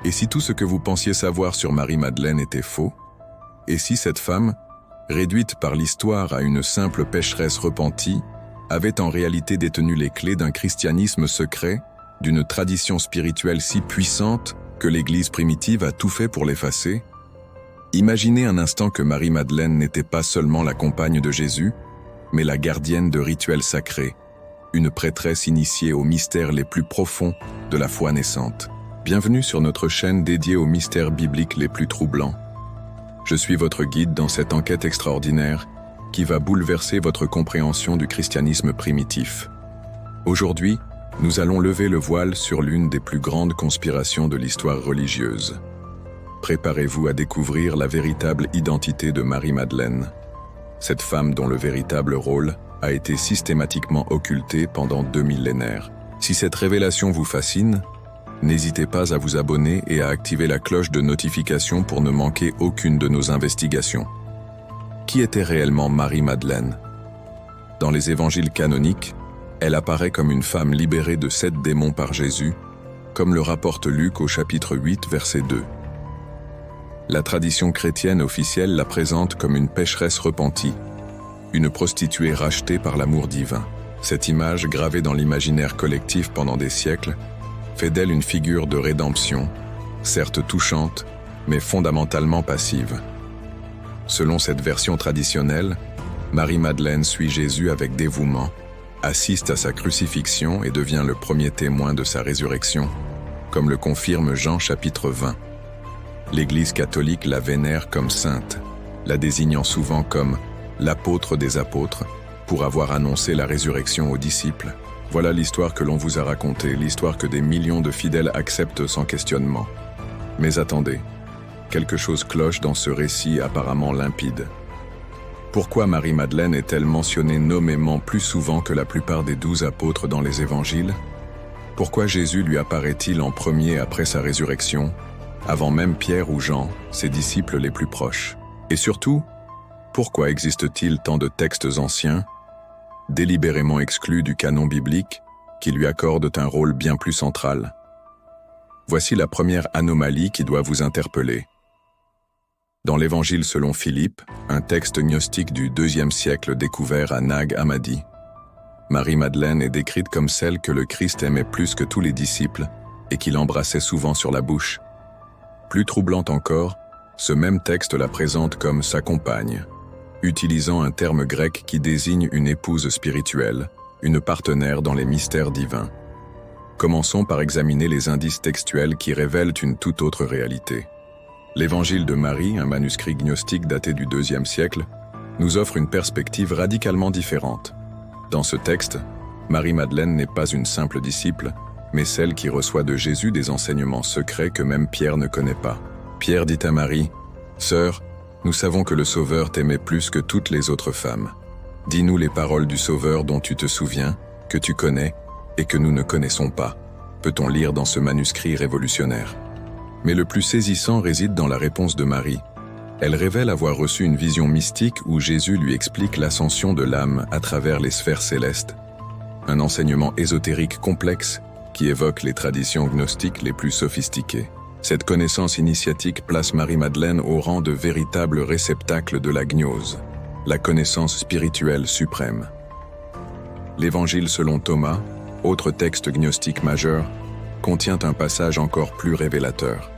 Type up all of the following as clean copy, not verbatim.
Et si tout ce que vous pensiez savoir sur Marie-Madeleine était faux? Et si cette femme, réduite par l'histoire à une simple pécheresse repentie, avait en réalité détenu les clés d'un christianisme secret, d'une tradition spirituelle si puissante que l'Église primitive a tout fait pour l'effacer? Imaginez un instant que Marie-Madeleine n'était pas seulement la compagne de Jésus, mais la gardienne de rituels sacrés, une prêtresse initiée aux mystères les plus profonds de la foi naissante. Bienvenue sur notre chaîne dédiée aux mystères bibliques les plus troublants. Je suis votre guide dans cette enquête extraordinaire qui va bouleverser votre compréhension du christianisme primitif. Aujourd'hui, nous allons lever le voile sur l'une des plus grandes conspirations de l'histoire religieuse. Préparez-vous à découvrir la véritable identité de Marie-Madeleine, cette femme dont le véritable rôle a été systématiquement occulté pendant 2 millénaires. Si cette révélation vous fascine, n'hésitez pas à vous abonner et à activer la cloche de notification pour ne manquer aucune de nos investigations. Qui était réellement Marie-Madeleine? Dans les évangiles canoniques, elle apparaît comme une femme libérée de 7 démons par Jésus, comme le rapporte Luc au chapitre 8, verset 2. La tradition chrétienne officielle la présente comme une pécheresse repentie, une prostituée rachetée par l'amour divin. Cette image, gravée dans l'imaginaire collectif pendant des siècles, fait d'elle une figure de rédemption, certes touchante, mais fondamentalement passive. Selon cette version traditionnelle, Marie-Madeleine suit Jésus avec dévouement, assiste à sa crucifixion et devient le premier témoin de sa résurrection, comme le confirme Jean chapitre 20. L'Église catholique la vénère comme sainte, la désignant souvent comme l'apôtre des apôtres, pour avoir annoncé la résurrection aux disciples. Voilà l'histoire que l'on vous a racontée, l'histoire que des millions de fidèles acceptent sans questionnement. Mais attendez, quelque chose cloche dans ce récit apparemment limpide. Pourquoi Marie-Madeleine est-elle mentionnée nommément plus souvent que la plupart des 12 apôtres dans les évangiles? Pourquoi Jésus lui apparaît-il en premier après sa résurrection, avant même Pierre ou Jean, ses disciples les plus proches? Et surtout, pourquoi existe-t-il tant de textes anciens, délibérément exclus du canon biblique, qui lui accordent un rôle bien plus central? Voici la première anomalie qui doit vous interpeller. Dans l'Évangile selon Philippe, un texte gnostique du IIe siècle découvert à Nag Hammadi, Marie-Madeleine est décrite comme celle que le Christ aimait plus que tous les disciples et qu'il embrassait souvent sur la bouche. Plus troublant encore, ce même texte la présente comme sa compagne, utilisant un terme grec qui désigne une épouse spirituelle, une partenaire dans les mystères divins. Commençons par examiner les indices textuels qui révèlent une toute autre réalité. L'Évangile de Marie, un manuscrit gnostique daté du IIe siècle, nous offre une perspective radicalement différente. Dans ce texte, Marie-Madeleine n'est pas une simple disciple, mais celle qui reçoit de Jésus des enseignements secrets que même Pierre ne connaît pas. Pierre dit à Marie, « Sœur, nous savons que le Sauveur t'aimait plus que toutes les autres femmes. Dis-nous les paroles du Sauveur dont tu te souviens, que tu connais et que nous ne connaissons pas. » Peut-on lire dans ce manuscrit révolutionnaire. Mais le plus saisissant réside dans la réponse de Marie. Elle révèle avoir reçu une vision mystique où Jésus lui explique l'ascension de l'âme à travers les sphères célestes. Un enseignement ésotérique complexe qui évoque les traditions gnostiques les plus sophistiquées. Cette connaissance initiatique place Marie-Madeleine au rang de véritable réceptacle de la gnose, la connaissance spirituelle suprême. L'Évangile selon Thomas, autre texte gnostique majeur, contient un passage encore plus révélateur.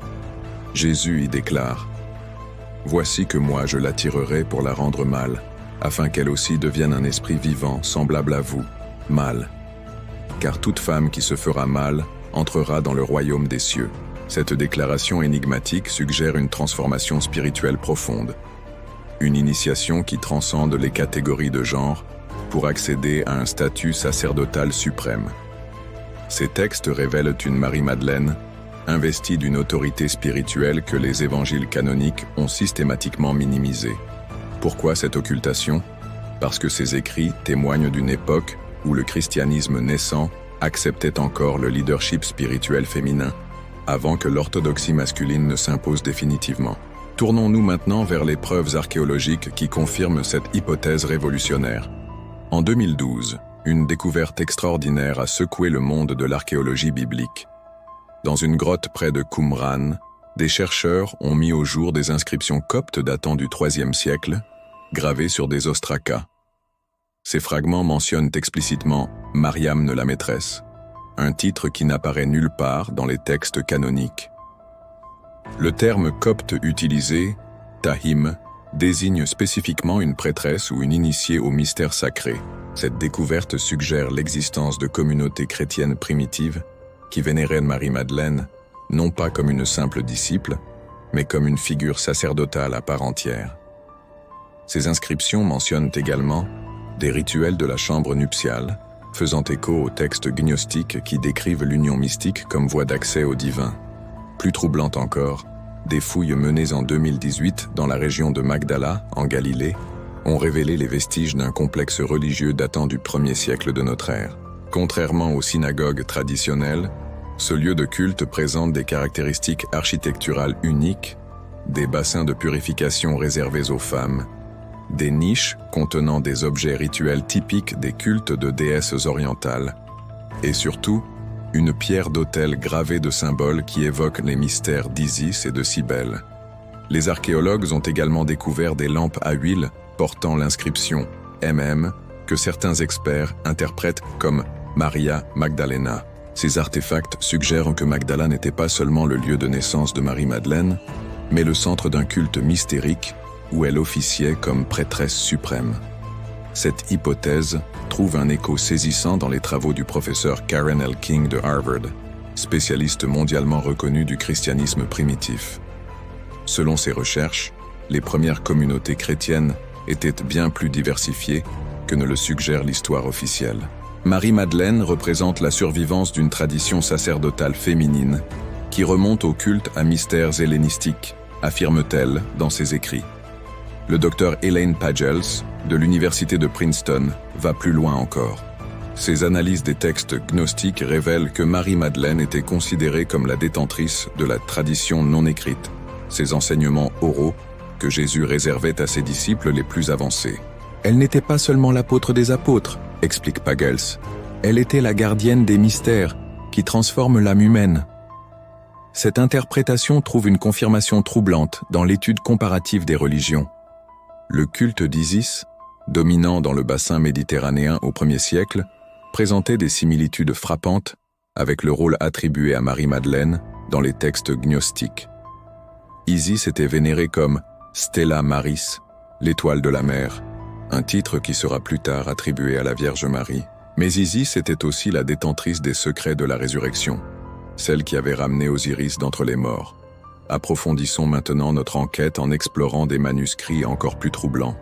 Jésus y déclare « Voici que moi je l'attirerai pour la rendre mâle, afin qu'elle aussi devienne un esprit vivant semblable à vous, mâle. Car toute femme qui se fera mâle entrera dans le royaume des cieux. » Cette déclaration énigmatique suggère une transformation spirituelle profonde, une initiation qui transcende les catégories de genre pour accéder à un statut sacerdotal suprême. Ces textes révèlent une Marie-Madeleine investie d'une autorité spirituelle que les évangiles canoniques ont systématiquement minimisée. Pourquoi cette occultation? Parce que ces écrits témoignent d'une époque où le christianisme naissant acceptait encore le leadership spirituel féminin, avant que l'orthodoxie masculine ne s'impose définitivement. Tournons-nous maintenant vers les preuves archéologiques qui confirment cette hypothèse révolutionnaire. En 2012, une découverte extraordinaire a secoué le monde de l'archéologie biblique. Dans une grotte près de Qumran, des chercheurs ont mis au jour des inscriptions coptes datant du IIIe siècle, gravées sur des ostracas. Ces fragments mentionnent explicitement « Mariam la maîtresse », un titre qui n'apparaît nulle part dans les textes canoniques. Le terme copte utilisé, tahim, désigne spécifiquement une prêtresse ou une initiée au mystère sacré. Cette découverte suggère l'existence de communautés chrétiennes primitives qui vénéraient Marie-Madeleine non pas comme une simple disciple, mais comme une figure sacerdotale à part entière. Ces inscriptions mentionnent également des rituels de la chambre nuptiale, faisant écho aux textes gnostiques qui décrivent l'union mystique comme voie d'accès au divin. Plus troublante encore, des fouilles menées en 2018 dans la région de Magdala, en Galilée, ont révélé les vestiges d'un complexe religieux datant du 1er siècle de notre ère. Contrairement aux synagogues traditionnelles, ce lieu de culte présente des caractéristiques architecturales uniques, des bassins de purification réservés aux femmes, des niches contenant des objets rituels typiques des cultes de déesses orientales, et surtout, une pierre d'autel gravée de symboles qui évoquent les mystères d'Isis et de Cybèle. Les archéologues ont également découvert des lampes à huile portant l'inscription « MM » que certains experts interprètent comme « Maria Magdalena ». Ces artefacts suggèrent que Magdala n'était pas seulement le lieu de naissance de Marie-Madeleine, mais le centre d'un culte mystérique où elle officiait comme prêtresse suprême. Cette hypothèse trouve un écho saisissant dans les travaux du professeur Karen L. King de Harvard, spécialiste mondialement reconnu du christianisme primitif. Selon ses recherches, les premières communautés chrétiennes étaient bien plus diversifiées que ne le suggère l'histoire officielle. Marie-Madeleine représente la survivance d'une tradition sacerdotale féminine qui remonte au culte à mystères hellénistiques, affirme-t-elle dans ses écrits. Le docteur Elaine Pagels, de l'université de Princeton, va plus loin encore. Ses analyses des textes gnostiques révèlent que Marie-Madeleine était considérée comme la détentrice de la tradition non écrite, ses enseignements oraux que Jésus réservait à ses disciples les plus avancés. Elle n'était pas seulement l'apôtre des apôtres, explique Pagels. Elle était la gardienne des mystères qui transforment l'âme humaine. Cette interprétation trouve une confirmation troublante dans l'étude comparative des religions. Le culte d'Isis, dominant dans le bassin méditerranéen au 1er siècle, présentait des similitudes frappantes avec le rôle attribué à Marie-Madeleine dans les textes gnostiques. Isis était vénérée comme Stella Maris, l'étoile de la mer, un titre qui sera plus tard attribué à la Vierge Marie. Mais Isis était aussi la détentrice des secrets de la résurrection, celle qui avait ramené Osiris d'entre les morts. Approfondissons maintenant notre enquête en explorant des manuscrits encore plus troublants.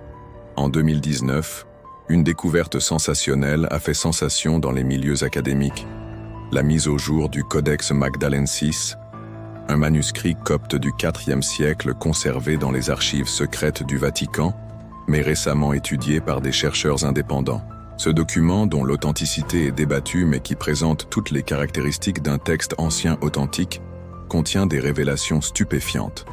En 2019, une découverte sensationnelle a fait sensation dans les milieux académiques, la mise au jour du Codex Magdalensis, un manuscrit copte du IVe siècle conservé dans les archives secrètes du Vatican, mais récemment étudié par des chercheurs indépendants. Ce document, dont l'authenticité est débattue mais qui présente toutes les caractéristiques d'un texte ancien authentique, contient des révélations stupéfiantes.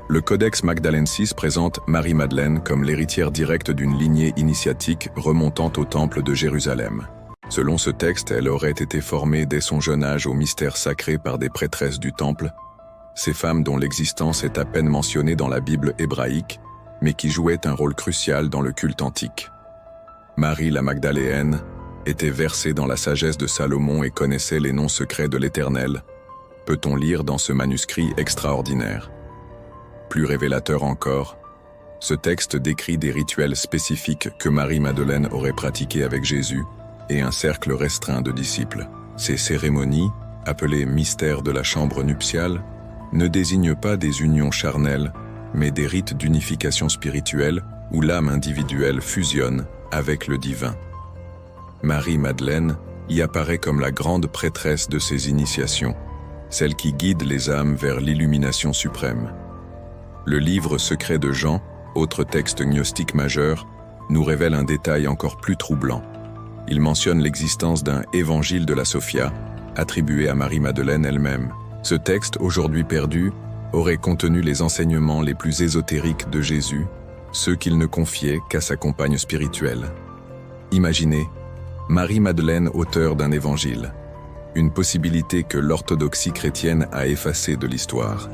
Le Codex Magdalensis présente Marie-Madeleine comme l'héritière directe d'une lignée initiatique remontant au Temple de Jérusalem. Selon ce texte, elle aurait été formée dès son jeune âge au mystère sacré par des prêtresses du Temple, ces femmes dont l'existence est à peine mentionnée dans la Bible hébraïque, mais qui jouaient un rôle crucial dans le culte antique. Marie la Magdaléenne était versée dans la sagesse de Salomon et connaissait les noms secrets de l'Éternel, peut-on lire dans ce manuscrit extraordinaire. Plus révélateur encore, ce texte décrit des rituels spécifiques que Marie-Madeleine aurait pratiqués avec Jésus et un cercle restreint de disciples. Ces cérémonies, appelées mystères de la chambre nuptiale, ne désignent pas des unions charnelles, mais des rites d'unification spirituelle où l'âme individuelle fusionne avec le divin. Marie-Madeleine y apparaît comme la grande prêtresse de ces initiations, celle qui guide les âmes vers l'illumination suprême. Le livre secret de Jean, autre texte gnostique majeur, nous révèle un détail encore plus troublant. Il mentionne l'existence d'un évangile de la Sophia, attribué à Marie-Madeleine elle-même. Ce texte, aujourd'hui perdu, aurait contenu les enseignements les plus ésotériques de Jésus, ceux qu'il ne confiait qu'à sa compagne spirituelle. Imaginez, Marie-Madeleine auteure d'un évangile. une possibilité que l'orthodoxie chrétienne a effacée de l'histoire.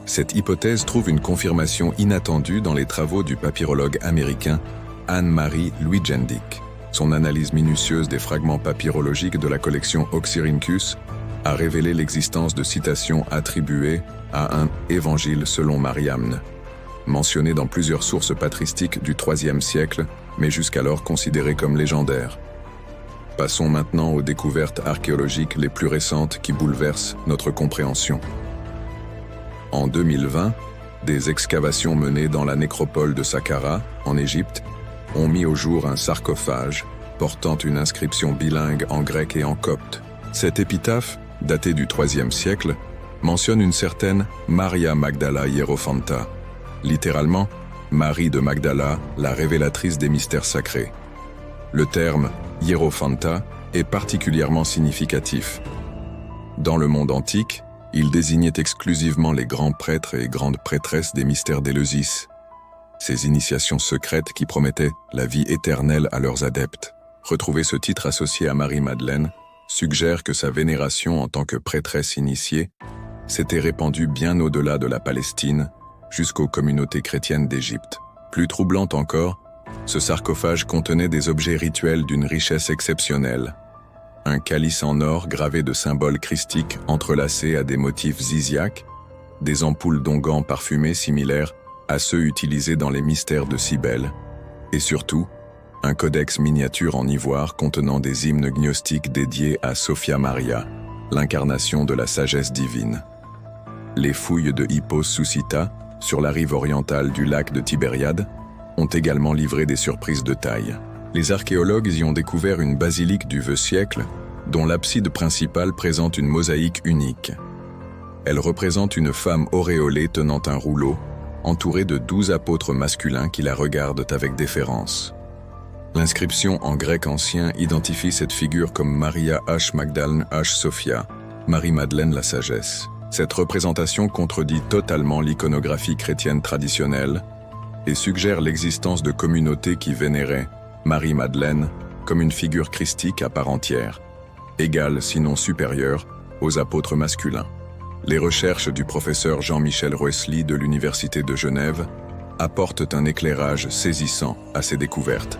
Cette hypothèse trouve une confirmation inattendue dans les travaux du papyrologue américain Anne-Marie Luijendijk. Son analyse minutieuse des fragments papyrologiques de la collection Oxyrhynchus a révélé l'existence de citations attribuées à un « évangile selon Mariamne », mentionné dans plusieurs sources patristiques du IIIe siècle, mais jusqu'alors considéré comme légendaire. Passons maintenant aux découvertes archéologiques les plus récentes qui bouleversent notre compréhension. En 2020, des excavations menées dans la nécropole de Saqqara, en Égypte, ont mis au jour un sarcophage portant une inscription bilingue en grec et en copte. Cette épitaphe, datée du IIIe siècle, mentionne une certaine Maria Magdala Hierophanta, littéralement Marie de Magdala, la révélatrice des mystères sacrés. Le terme Hierophanta est particulièrement significatif. Dans le monde antique, il désignait exclusivement les grands prêtres et grandes prêtresses des mystères d'Éleusis, ces initiations secrètes qui promettaient la vie éternelle à leurs adeptes. Retrouver ce titre associé à Marie-Madeleine suggère que sa vénération en tant que prêtresse initiée s'était répandue bien au-delà de la Palestine, jusqu'aux communautés chrétiennes d'Égypte. Plus troublante encore, ce sarcophage contenait des objets rituels d'une richesse exceptionnelle. Un calice en or gravé de symboles christiques entrelacés à des motifs ziziaques, des ampoules d'onguents parfumés similaires à ceux utilisés dans les mystères de Cybèle, et surtout, un codex miniature en ivoire contenant des hymnes gnostiques dédiés à Sophia Maria, l'incarnation de la sagesse divine. Les fouilles de Hippos Susita, sur la rive orientale du lac de Tibériade, ont également livré des surprises de taille. Les archéologues y ont découvert une basilique du IXe siècle, dont l'abside principale présente une mosaïque unique. Elle représente une femme auréolée tenant un rouleau, entourée de 12 apôtres masculins qui la regardent avec déférence. L'inscription en grec ancien identifie cette figure comme Maria H. Magdalene H. Sophia, Marie-Madeleine la sagesse. Cette représentation contredit totalement l'iconographie chrétienne traditionnelle et suggère l'existence de communautés qui vénéraient Marie-Madeleine comme une figure christique à part entière, égale sinon supérieure aux apôtres masculins. Les recherches du professeur Jean-Michel Roesli de l'Université de Genève apportent un éclairage saisissant à ces découvertes.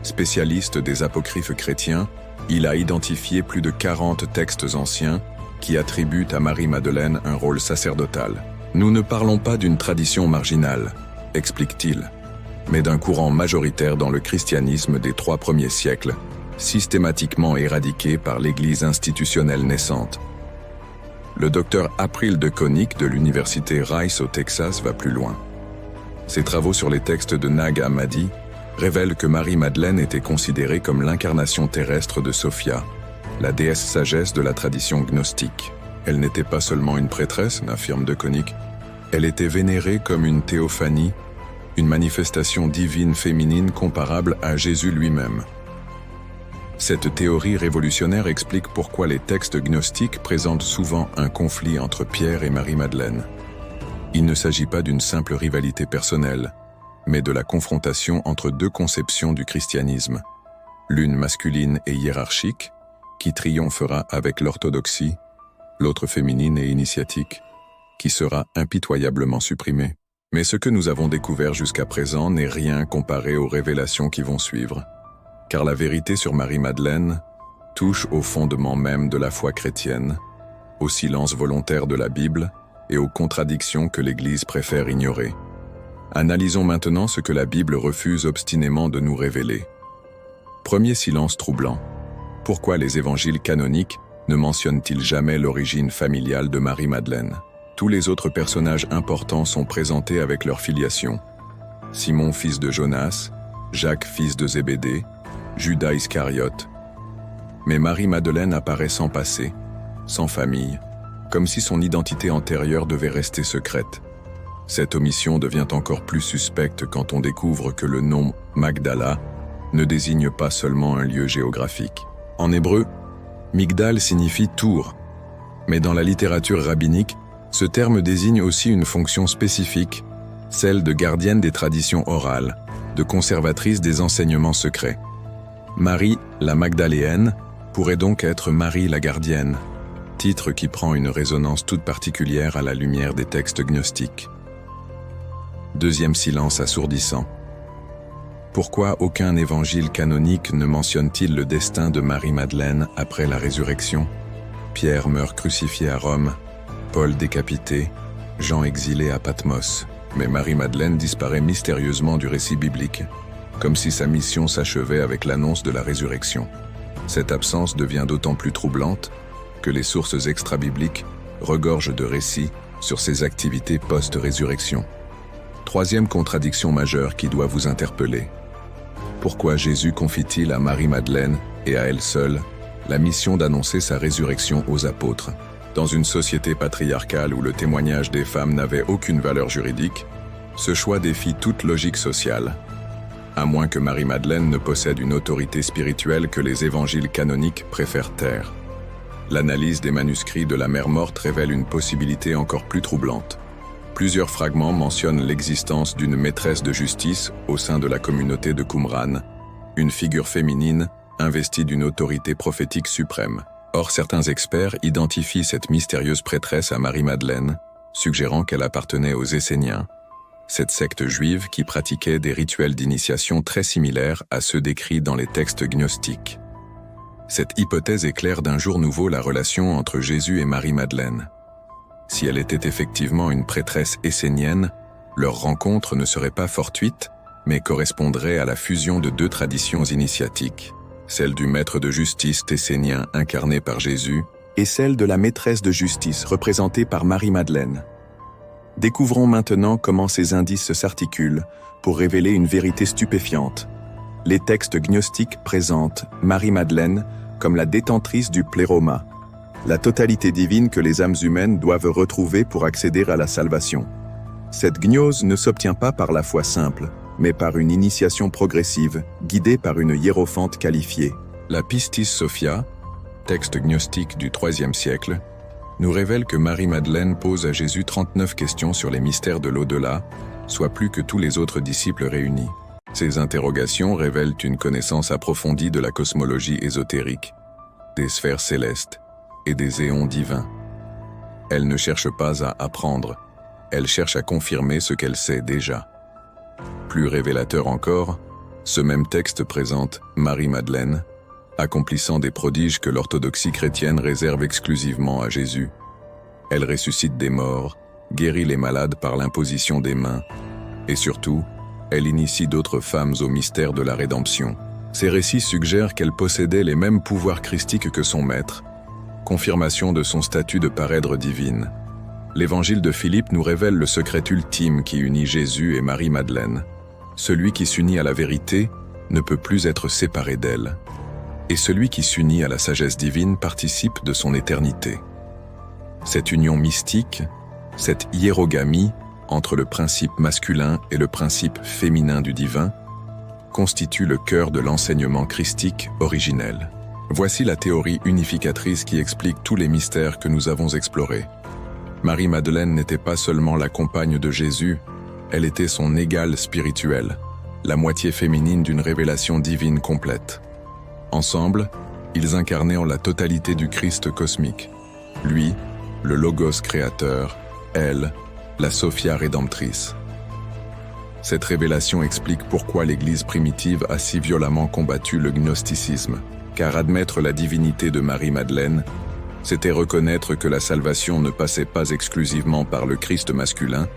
Spécialiste des apocryphes chrétiens, il a identifié plus de 40 textes anciens qui attribuent à Marie-Madeleine un rôle sacerdotal. Nous ne parlons pas d'une tradition marginale, explique-t-il, mais d'un courant majoritaire dans le christianisme des 3 premiers siècles, systématiquement éradiqué par l'Église institutionnelle naissante. Le docteur April de Konik de l'Université Rice au Texas va plus loin. Ses travaux sur les textes de Nag Hammadi révèlent que Marie-Madeleine était considérée comme l'incarnation terrestre de Sophia, la déesse sagesse de la tradition gnostique. Elle n'était pas seulement une prêtresse, affirme de Konik, elle était vénérée comme une théophanie, une manifestation divine féminine comparable à Jésus lui-même. Cette théorie révolutionnaire explique pourquoi les textes gnostiques présentent souvent un conflit entre Pierre et Marie-Madeleine. Il ne s'agit pas d'une simple rivalité personnelle, mais de la confrontation entre 2 conceptions du christianisme, l'une masculine et hiérarchique, qui triomphera avec l'orthodoxie, l'autre féminine et initiatique, qui sera impitoyablement supprimée. Mais ce que nous avons découvert jusqu'à présent n'est rien comparé aux révélations qui vont suivre, car la vérité sur Marie-Madeleine touche au fondement même de la foi chrétienne, au silence volontaire de la Bible et aux contradictions que l'Église préfère ignorer. Analysons maintenant ce que la Bible refuse obstinément de nous révéler. Premier silence troublant. Pourquoi les évangiles canoniques ne mentionnent-ils jamais l'origine familiale de Marie-Madeleine? Tous les autres personnages importants sont présentés avec leur filiation. Simon, fils de Jonas, Jacques, fils de Zébédée, Judas Iscariote. Mais Marie-Madeleine apparaît sans passé, sans famille, comme si son identité antérieure devait rester secrète. Cette omission devient encore plus suspecte quand on découvre que le nom Magdala ne désigne pas seulement un lieu géographique. En hébreu, Migdal signifie tour, mais dans la littérature rabbinique, ce terme désigne aussi une fonction spécifique, celle de gardienne des traditions orales, de conservatrice des enseignements secrets. Marie, la Magdaléenne, pourrait donc être Marie la gardienne, titre qui prend une résonance toute particulière à la lumière des textes gnostiques. Deuxième silence assourdissant. Pourquoi aucun évangile canonique ne mentionne-t-il le destin de Marie-Madeleine après la résurrection? Pierre meurt crucifié à Rome, Paul décapité, Jean exilé à Patmos, mais Marie-Madeleine disparaît mystérieusement du récit biblique, comme si sa mission s'achevait avec l'annonce de la résurrection. Cette absence devient d'autant plus troublante que les sources extra-bibliques regorgent de récits sur ses activités post-résurrection. Troisième contradiction majeure qui doit vous interpeller. Pourquoi Jésus confie-t-il à Marie-Madeleine et à elle seule la mission d'annoncer sa résurrection aux apôtres? Dans une société patriarcale où le témoignage des femmes n'avait aucune valeur juridique, ce choix défie toute logique sociale. À moins que Marie-Madeleine ne possède une autorité spirituelle que les évangiles canoniques préfèrent taire. L'analyse des manuscrits de la mère morte révèle une possibilité encore plus troublante. Plusieurs fragments mentionnent l'existence d'une maîtresse de justice au sein de la communauté de Qumran, une figure féminine investie d'une autorité prophétique suprême. Or, certains experts identifient cette mystérieuse prêtresse à Marie-Madeleine, suggérant qu'elle appartenait aux Esséniens, cette secte juive qui pratiquait des rituels d'initiation très similaires à ceux décrits dans les textes gnostiques. Cette hypothèse éclaire d'un jour nouveau la relation entre Jésus et Marie-Madeleine. Si elle était effectivement une prêtresse essénienne, leur rencontre ne serait pas fortuite, mais correspondrait à la fusion de deux traditions initiatiques, celle du maître de justice tessénien incarné par Jésus et celle de la maîtresse de justice représentée par Marie-Madeleine. Découvrons maintenant comment ces indices s'articulent pour révéler une vérité stupéfiante. Les textes gnostiques présentent Marie-Madeleine comme la détentrice du pléroma, la totalité divine que les âmes humaines doivent retrouver pour accéder à la salvation. Cette gnose ne s'obtient pas par la foi simple, mais par une initiation progressive, guidée par une hiérophante qualifiée. La Pistis Sophia, texte gnostique du IIIe siècle, nous révèle que Marie-Madeleine pose à Jésus 39 questions sur les mystères de l'au-delà, soit plus que tous les autres disciples réunis. Ces interrogations révèlent une connaissance approfondie de la cosmologie ésotérique, des sphères célestes et des éons divins. Elle ne cherche pas à apprendre, elle cherche à confirmer ce qu'elle sait déjà. Plus révélateur encore, ce même texte présente Marie-Madeleine, accomplissant des prodiges que l'orthodoxie chrétienne réserve exclusivement à Jésus. Elle ressuscite des morts, guérit les malades par l'imposition des mains, et surtout, elle initie d'autres femmes au mystère de la rédemption. Ces récits suggèrent qu'elle possédait les mêmes pouvoirs christiques que son maître, confirmation de son statut de parèdre divine. L'évangile de Philippe nous révèle le secret ultime qui unit Jésus et Marie-Madeleine. Celui qui s'unit à la vérité ne peut plus être séparé d'elle. Et celui qui s'unit à la sagesse divine participe de son éternité. Cette union mystique, cette hiérogamie entre le principe masculin et le principe féminin du divin, constitue le cœur de l'enseignement christique originel. Voici la théorie unificatrice qui explique tous les mystères que nous avons explorés. Marie-Madeleine n'était pas seulement la compagne de Jésus, elle était son égale spirituelle, la moitié féminine d'une révélation divine complète. Ensemble, ils incarnaient en la totalité du Christ cosmique. Lui, le Logos créateur, elle, la Sophia rédemptrice. Cette révélation explique pourquoi l'Église primitive a si violemment combattu le gnosticisme, car admettre la divinité de Marie-Madeleine, c'était reconnaître que la salvation ne passait pas exclusivement par le Christ masculin,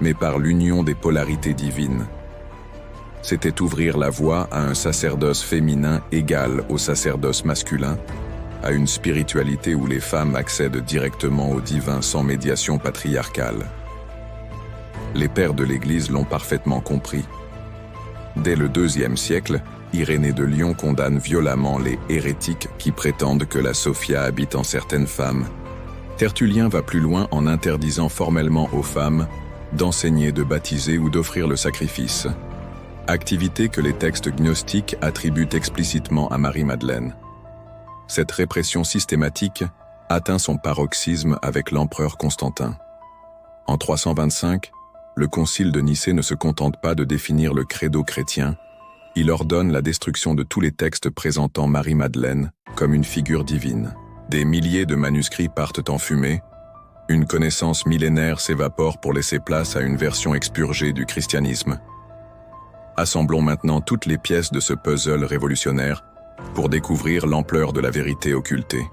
mais par l'union des polarités divines. C'était ouvrir la voie à un sacerdoce féminin égal au sacerdoce masculin, à une spiritualité où les femmes accèdent directement au divin sans médiation patriarcale. Les pères de l'Église l'ont parfaitement compris. Dès le IIe siècle, Irénée de Lyon condamne violemment les hérétiques qui prétendent que la Sophia habite en certaines femmes. Tertullien va plus loin en interdisant formellement aux femmes d'enseigner, de baptiser ou d'offrir le sacrifice, activité que les textes gnostiques attribuent explicitement à Marie-Madeleine. Cette répression systématique atteint son paroxysme avec l'empereur Constantin. En 325, le concile de Nicée ne se contente pas de définir le credo chrétien, Il ordonne la destruction de tous les textes présentant Marie-Madeleine comme une figure divine. Des milliers de manuscrits partent en fumée, une connaissance millénaire s'évapore pour laisser place à une version expurgée du christianisme. Assemblons maintenant toutes les pièces de ce puzzle révolutionnaire pour découvrir l'ampleur de la vérité occultée.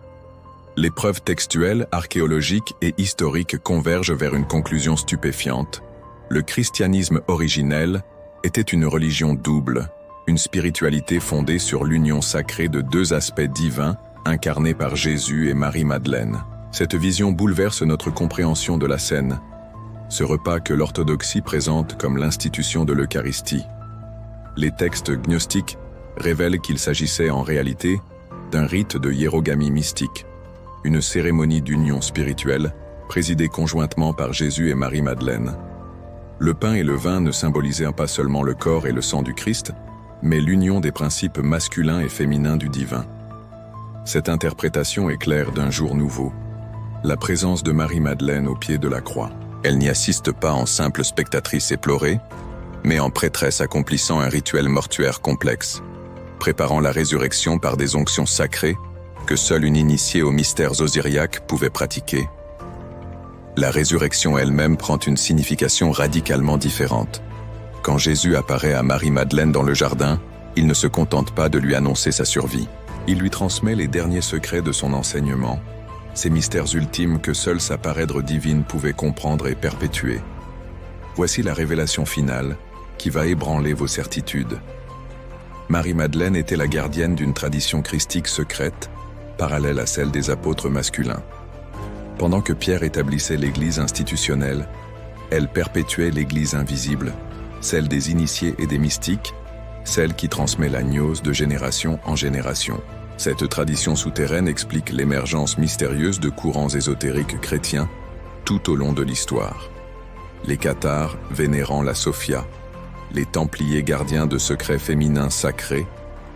Les preuves textuelles, archéologiques et historiques convergent vers une conclusion stupéfiante. Le christianisme originel était une religion double, une spiritualité fondée sur l'union sacrée de deux aspects divins incarnés par Jésus et Marie-Madeleine. Cette vision bouleverse notre compréhension de la scène, ce repas que l'orthodoxie présente comme l'institution de l'Eucharistie. Les textes gnostiques révèlent qu'il s'agissait en réalité d'un rite de hiérogamie mystique, une cérémonie d'union spirituelle présidée conjointement par Jésus et Marie-Madeleine. Le pain et le vin ne symbolisaient pas seulement le corps et le sang du Christ, mais l'union des principes masculins et féminins du divin. Cette interprétation est claire d'un jour nouveau, la présence de Marie-Madeleine au pied de la croix. Elle n'y assiste pas en simple spectatrice éplorée, mais en prêtresse accomplissant un rituel mortuaire complexe, préparant la résurrection par des onctions sacrées que seule une initiée aux mystères osiriaques pouvait pratiquer. La résurrection elle-même prend une signification radicalement différente. Quand Jésus apparaît à Marie-Madeleine dans le jardin, il ne se contente pas de lui annoncer sa survie. Il lui transmet les derniers secrets de son enseignement, ces mystères ultimes que seule sa parèdre divine pouvait comprendre et perpétuer. Voici la révélation finale qui va ébranler vos certitudes. Marie-Madeleine était la gardienne d'une tradition christique secrète, parallèle à celle des apôtres masculins. Pendant que Pierre établissait l'Église institutionnelle, elle perpétuait l'Église invisible, celle des initiés et des mystiques, celle qui transmet la gnose de génération en génération. Cette tradition souterraine explique l'émergence mystérieuse de courants ésotériques chrétiens tout au long de l'histoire. Les cathares vénérant la Sophia, les templiers gardiens de secrets féminins sacrés,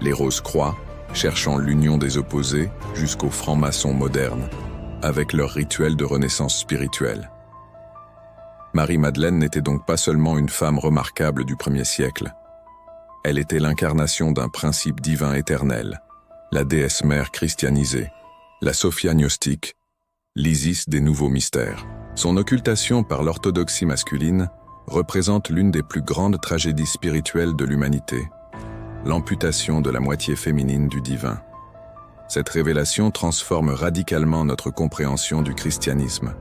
les rose-croix cherchant l'union des opposés jusqu'aux francs-maçons modernes, avec leur rituel de renaissance spirituelle. Marie-Madeleine n'était donc pas seulement une femme remarquable du 1er siècle. Elle était l'incarnation d'un principe divin éternel, la déesse mère christianisée, la Sophia gnostique, l'Isis des nouveaux mystères. Son occultation par l'orthodoxie masculine représente l'une des plus grandes tragédies spirituelles de l'humanité, l'amputation de la moitié féminine du divin. Cette révélation transforme radicalement notre compréhension du christianisme.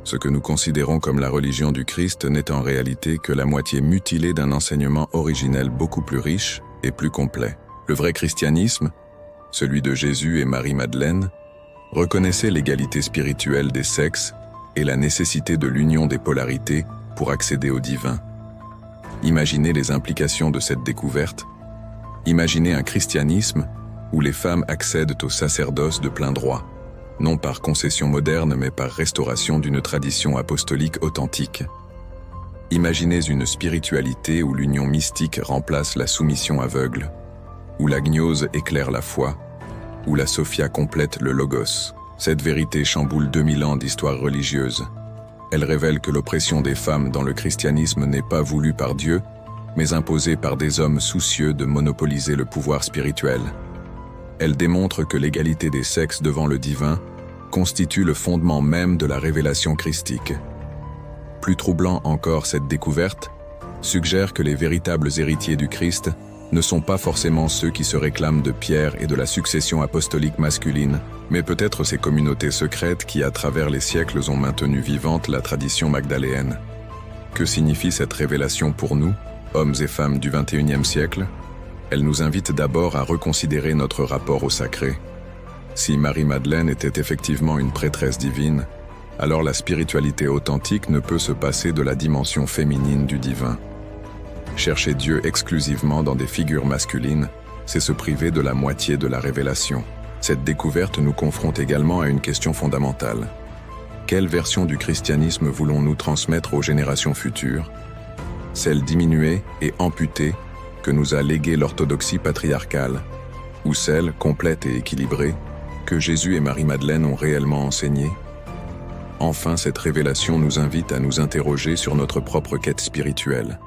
Ce que nous considérons comme la religion du Christ n'est en réalité que la moitié mutilée d'un enseignement originel beaucoup plus riche et plus complet. Le vrai christianisme, celui de Jésus et Marie-Madeleine, reconnaissait l'égalité spirituelle des sexes et la nécessité de l'union des polarités pour accéder au divin. Imaginez les implications de cette découverte. Imaginez un christianisme où les femmes accèdent au sacerdoce de plein droit, non par concession moderne mais par restauration d'une tradition apostolique authentique. Imaginez une spiritualité où l'union mystique remplace la soumission aveugle, où la gnose éclaire la foi, où la Sophia complète le logos. Cette vérité chamboule 2000 ans d'histoire religieuse. Elle révèle que l'oppression des femmes dans le christianisme n'est pas voulue par Dieu, mais imposée par des hommes soucieux de monopoliser le pouvoir spirituel. Elle démontre que l'égalité des sexes devant le divin constitue le fondement même de la révélation christique. Plus troublant encore, cette découverte suggère que les véritables héritiers du Christ ne sont pas forcément ceux qui se réclament de Pierre et de la succession apostolique masculine, mais peut-être ces communautés secrètes qui, à travers les siècles, ont maintenu vivante la tradition magdaléenne. Que signifie cette révélation pour nous, hommes et femmes du XXIe siècle? Elle nous invite d'abord à reconsidérer notre rapport au sacré. Si Marie-Madeleine était effectivement une prêtresse divine, alors la spiritualité authentique ne peut se passer de la dimension féminine du divin. Chercher Dieu exclusivement dans des figures masculines, c'est se priver de la moitié de la révélation. Cette découverte nous confronte également à une question fondamentale. Quelle version du christianisme voulons-nous transmettre aux générations futures? Celle diminuée et amputée que nous a léguée l'orthodoxie patriarcale, ou celle complète et équilibrée que Jésus et Marie-Madeleine ont réellement enseignée? Enfin, cette révélation nous invite à nous interroger sur notre propre quête spirituelle.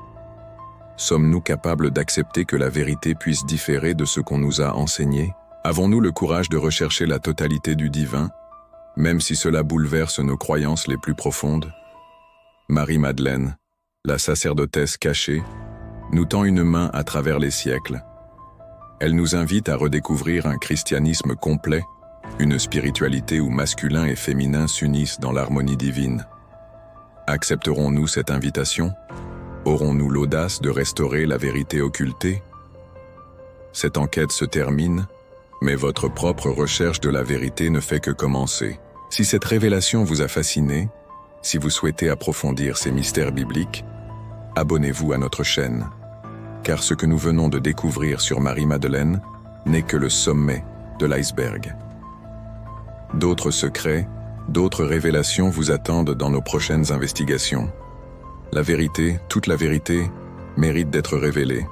Sommes-nous capables d'accepter que la vérité puisse différer de ce qu'on nous a enseigné? Avons-nous le courage de rechercher la totalité du divin, même si cela bouleverse nos croyances les plus profondes? Marie-Madeleine, la sacerdotesse cachée, nous tend une main à travers les siècles. Elle nous invite à redécouvrir un christianisme complet, une spiritualité où masculin et féminin s'unissent dans l'harmonie divine. Accepterons-nous cette invitation? Aurons-nous l'audace de restaurer la vérité occultée? Cette enquête se termine, mais votre propre recherche de la vérité ne fait que commencer. Si cette révélation vous a fasciné, si vous souhaitez approfondir ces mystères bibliques, abonnez-vous à notre chaîne, car ce que nous venons de découvrir sur Marie-Madeleine n'est que le sommet de l'iceberg. D'autres secrets, d'autres révélations vous attendent dans nos prochaines investigations. La vérité, toute la vérité, mérite d'être révélée.